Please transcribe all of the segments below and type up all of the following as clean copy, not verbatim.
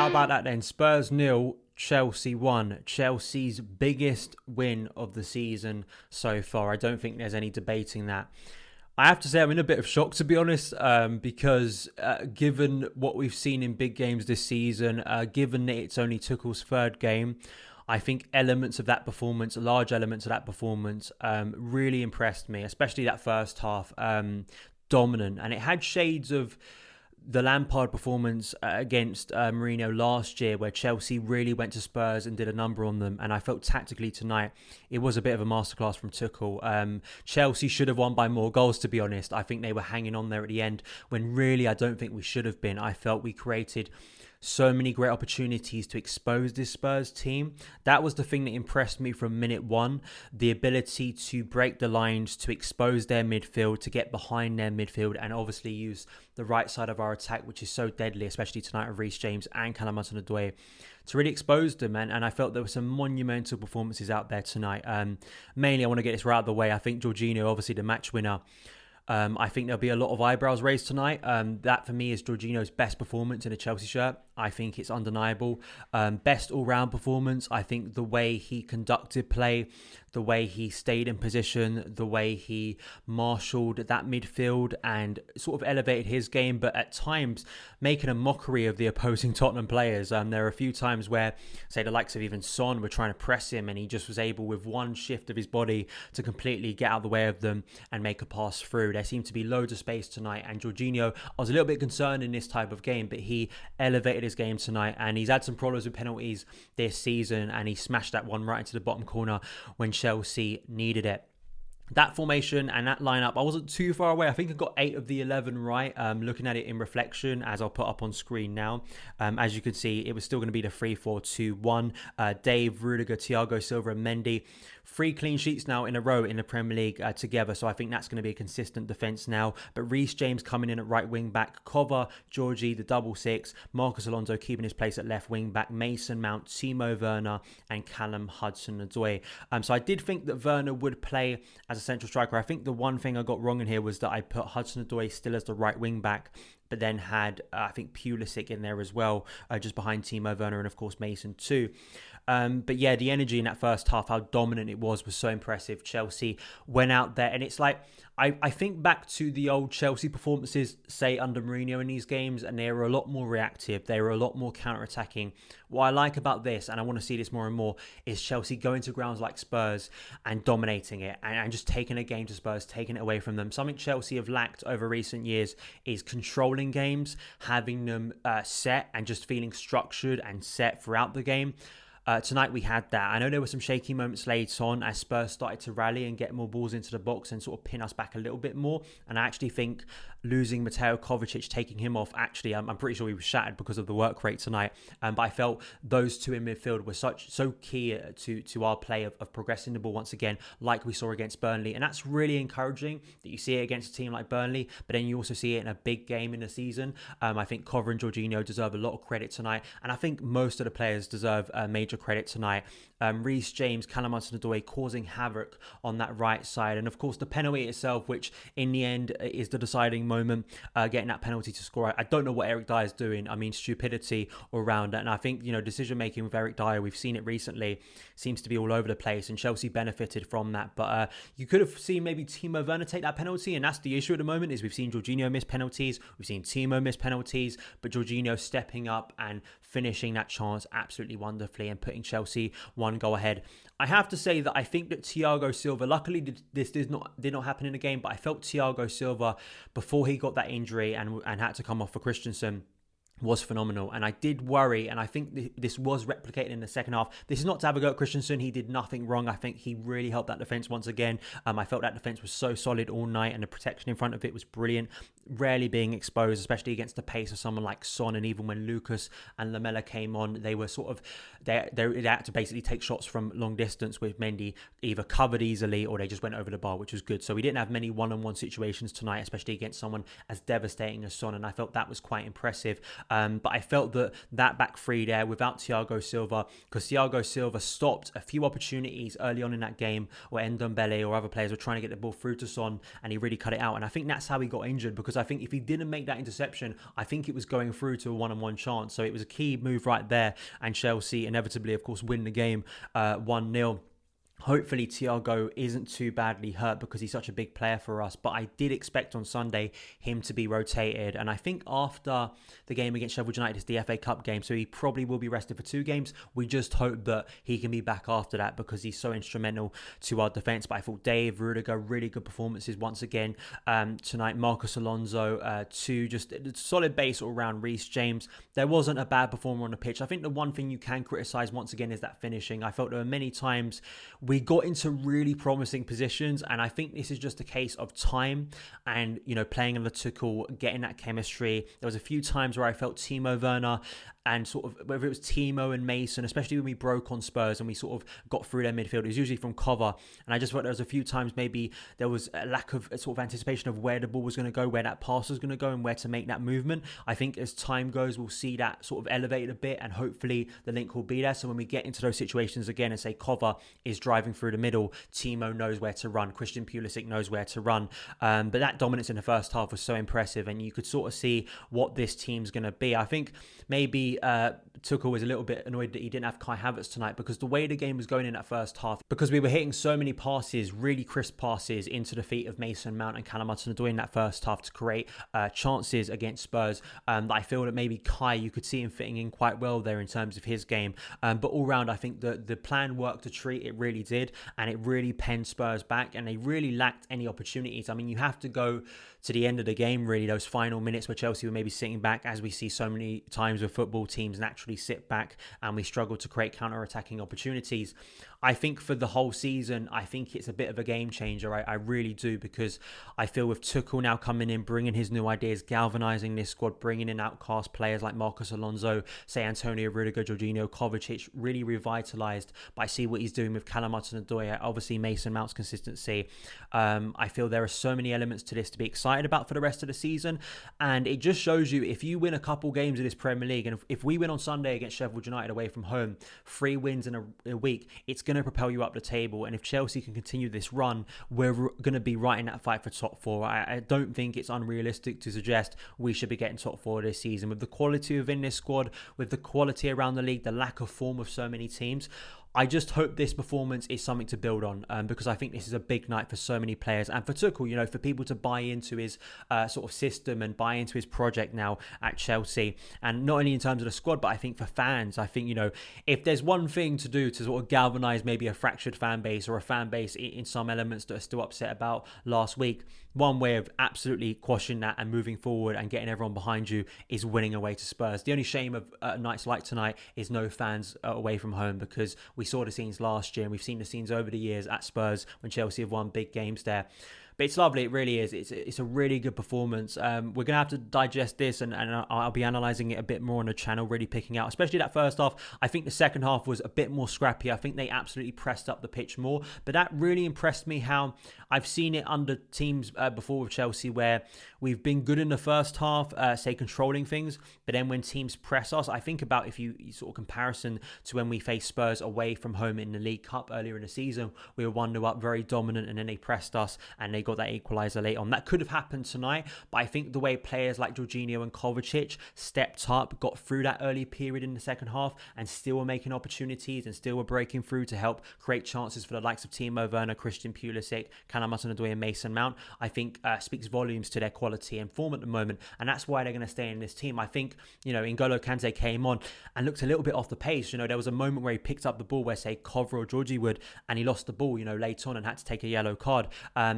how about that then? Spurs 0, Chelsea 1. Chelsea's biggest win of the season so far. I don't think there's any debating that. I have to say I'm in a bit of shock, to be honest, because given what we've seen in big games this season, given that it's only Tuchel's third game, I think elements of that performance, large elements of that performance, really impressed me, especially that first half, dominant. And it had shades of the Lampard performance against Mourinho last year, where Chelsea really went to Spurs and did a number on them. And I felt tactically tonight, it was a bit of a masterclass from Tuchel. Chelsea should have won by more goals, to be honest. I think they were hanging on there at the end, when really I don't think we should have been. I felt we created so many great opportunities to expose this Spurs team. That was the thing that impressed me from minute one. The ability to break the lines, to expose their midfield, to get behind their midfield, and obviously use the right side of our attack, which is so deadly, especially tonight with Reece James and Callum Hudson-Odoi, to really expose them. And I felt there were some monumental performances out there tonight. Mainly, I want to get this right out of the way. I think Jorginho, obviously the match winner, I think there'll be a lot of eyebrows raised tonight. That for me is Jorginho's best performance in a Chelsea shirt. I think it's undeniable. Best all-round performance. I think the way he conducted play, the way he stayed in position, the way he marshalled that midfield and sort of elevated his game, but at times making a mockery of the opposing Tottenham players. There are a few times where, say, the likes of even Son were trying to press him, and he just was able, with one shift of his body, to completely get out of the way of them and make a pass through. There seemed to be loads of space tonight, and Jorginho, I was a little bit concerned in this type of game, but he elevated his game tonight, and he's had some problems with penalties this season, and he smashed that one right into the bottom corner when Chelsea needed it. That formation and that lineup, I wasn't too far away. I think I got 8 of the 11 right. Looking at it in reflection, as I'll put up on screen now. As you can see, it was still going to be the 3-4-2-1. Dave, Rudiger, Thiago Silva and Mendy. 3 clean sheets now in a row in the Premier League together. So I think that's going to be a consistent defence now. But Reece James coming in at right wing back. Cover, Georgie, the double 6. Marcus Alonso keeping his place at left wing back. Mason Mount, Timo Werner and Callum Hudson-Odoi. So I did think that Werner would play as a central striker. I think the one thing I got wrong in here was that I put Hudson-Odoi still as the right wing back, but then had, I think, Pulisic in there as well, just behind Timo Werner and, of course, Mason too. But yeah, the energy in that first half, how dominant it was so impressive. Chelsea went out there, and it's like, I think back to the old Chelsea performances, say, under Mourinho in these games, and they were a lot more reactive. They were a lot more counter-attacking. What I like about this, and I want to see this more and more, is Chelsea going to grounds like Spurs and dominating it, and just taking a game to Spurs, taking it away from them. Something Chelsea have lacked over recent years is controlling games, having them set and just feeling structured and set throughout the game. Tonight we had that. I know there were some shaky moments later on as Spurs started to rally and get more balls into the box and sort of pin us back a little bit more. And I actually think losing Mateo Kovacic, taking him off, actually, I'm pretty sure he was shattered because of the work rate tonight. But I felt those two in midfield were so key to our play of progressing the ball once again, like we saw against Burnley. And that's really encouraging that you see it against a team like Burnley, but then you also see it in a big game in the season. I think Cover and Jorginho deserve a lot of credit tonight. And I think most of the players deserve major credit tonight. Reece James, Callum Hudson-Odoi causing havoc on that right side. And of course, the penalty itself, which in the end is the deciding moment, getting that penalty to score. I don't know what Eric Dier is doing. I mean, stupidity all around. And I think, decision making with Eric Dier, we've seen it recently, seems to be all over the place, and Chelsea benefited from that. But you could have seen maybe Timo Werner take that penalty, and that's the issue at the moment, is we've seen Jorginho miss penalties, we've seen Timo miss penalties, but Jorginho stepping up and finishing that chance absolutely wonderfully and putting Chelsea one goal ahead. I have to say that I think that Thiago Silva, luckily this did not happen in the game, but I felt Thiago Silva, before he got that injury and had to come off for Christensen, was phenomenal. And I did worry, and I think this was replicated in the second half. This is not to have a go at Christensen. He did nothing wrong. I think he really helped that defence once again. I felt that defence was so solid all night, and the protection in front of it was brilliant. Rarely being exposed, especially against the pace of someone like Son. And even when Lucas and Lamela came on, they were sort of, they had to basically take shots from long distance with Mendy, either covered easily or they just went over the bar, which was good. So we didn't have many one-on-one situations tonight, especially against someone as devastating as Son, and I felt that was quite impressive. But I felt that back three there without Thiago Silva, because Thiago Silva stopped a few opportunities early on in that game where Ndombele or other players were trying to get the ball through to Son, and he really cut it out. And I think that's how he got injured, because I think if he didn't make that interception, I think it was going through to a one-on-one chance. So it was a key move right there, and Chelsea inevitably, of course, win the game 1-0. Hopefully Thiago isn't too badly hurt, because he's such a big player for us. But I did expect on Sunday him to be rotated. And I think after the game against Sheffield United, it's the FA Cup game, so he probably will be rested for 2 games. We just hope that he can be back after that, because he's so instrumental to our defence. But I thought Dave, Rudiger, really good performances once again tonight. Marcos Alonso, 2 just solid base all around. Reece James, there wasn't a bad performer on the pitch. I think the one thing you can criticise once again is that finishing. I felt there were many times we got into really promising positions, and I think this is just a case of time and, playing under Tuchel, getting that chemistry. There was a few times where I felt Timo Werner and sort of, whether it was Timo and Mason, especially when we broke on Spurs and we sort of got through their midfield, it was usually from cover. And I just felt there was a few times maybe there was a lack of sort of anticipation of where the ball was going to go, where that pass was going to go, and where to make that movement. I think as time goes, we'll see that sort of elevated a bit, and hopefully the link will be there. So when we get into those situations again and say cover is driving through the middle, Timo knows where to run, Christian Pulisic knows where to run. But that dominance in the first half was so impressive, and you could sort of see what this team's going to be. I think maybe Tuchel was a little bit annoyed that he didn't have Kai Havertz tonight, because the way the game was going in that first half, because we were hitting so many passes, really crisp passes into the feet of Mason Mount and Callum Hudson-Odoi in that first half to create chances against Spurs, that I feel that maybe Kai, you could see him fitting in quite well there in terms of his game. But all round, I think the plan worked a treat. It really did, and it really penned Spurs back, and they really lacked any opportunities. I mean, you have to go to the end of the game, really, those final minutes where Chelsea were maybe sitting back, as we see so many times with football teams naturally sit back and we struggle to create counter-attacking opportunities. I think for the whole season, I think it's a bit of a game changer. I really do, because I feel with Tuchel now coming in, bringing his new ideas, galvanising this squad, bringing in outcast players like Marcos Alonso, say Antonio Rudiger, Jorginho, Kovacic, really revitalised. But I see what he's doing with Callum Hudson-Odoi, obviously Mason Mount's consistency. I feel there are so many elements to this to be excited about for the rest of the season. And it just shows you, if you win a couple games of this Premier League, and if we win on Sunday against Sheffield United away from home, 3 wins in a week, it's going to propel you up the table. And if Chelsea can continue this run, we're going to be right in that fight for top 4. I don't think it's unrealistic to suggest we should be getting top 4 this season. With the quality within this squad, with the quality around the league, the lack of form of so many teams, I just hope this performance is something to build on, because I think this is a big night for so many players, and for Tuchel, for people to buy into his sort of system and buy into his project now at Chelsea. And not only in terms of the squad, but I think for fans, I think, if there's one thing to do to sort of galvanise maybe a fractured fan base, or a fan base in some elements that are still upset about last week, one way of absolutely quashing that and moving forward and getting everyone behind you is winning away to Spurs. The only shame of nights like tonight is no fans away from home, because we saw the scenes last year and we've seen the scenes over the years at Spurs when Chelsea have won big games there. But it's lovely, it really is. It's a really good performance. We're going to have to digest this, and I'll be analysing it a bit more on the channel, really picking out, especially that first half. I think the second half was a bit more scrappy. I think they absolutely pressed up the pitch more. But that really impressed me, how I've seen it under teams before with Chelsea, where we've been good in the first half, say controlling things, but then when teams press us, I think about, if you sort of comparison to when we faced Spurs away from home in the League Cup earlier in the season, we were 1-0 up, very dominant, and then they pressed us and they got that equaliser late on. That could have happened tonight, but I think the way players like Jorginho and Kovacic stepped up, got through that early period in the second half, and still were making opportunities and still were breaking through to help create chances for the likes of Timo Werner, Christian Pulisic, Callum Hudson-Odoi and Mason Mount, I think speaks volumes to their quality and form at the moment, and that's why they're going to stay in this team. I think, N'Golo Kante came on and looked a little bit off the pace. There was a moment where he picked up the ball where, say, Kovra or Georgie would, and he lost the ball, late on, and had to take a yellow card.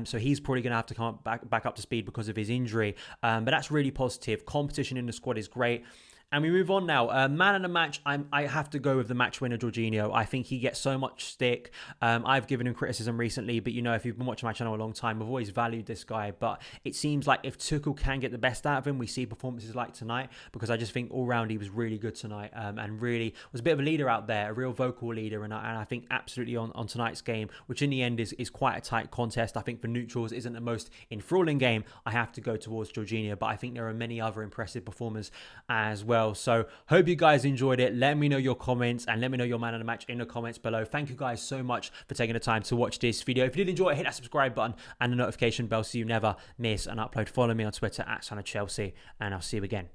So he's probably going to have to come back up to speed because of his injury. But that's really positive. Competition in the squad is great. And we move on now. Man of the match, I have to go with the match winner, Jorginho. I think he gets so much stick. I've given him criticism recently, but if you've been watching my channel a long time, I've always valued this guy. But it seems like if Tuchel can get the best out of him, we see performances like tonight, because I just think all round he was really good tonight, and really was a bit of a leader out there, a real vocal leader. And I think absolutely on tonight's game, which in the end is quite a tight contest, I think for neutrals isn't the most enthralling game, I have to go towards Jorginho. But I think there are many other impressive performers as well. well. So hope you guys enjoyed it. Let me know your comments and let me know your man of the match in the comments below. Thank you guys so much for taking the time to watch this video. If you did enjoy it, hit that subscribe button and the notification bell so you never miss an upload. Follow me on Twitter @SonofChelsea, and I'll see you again.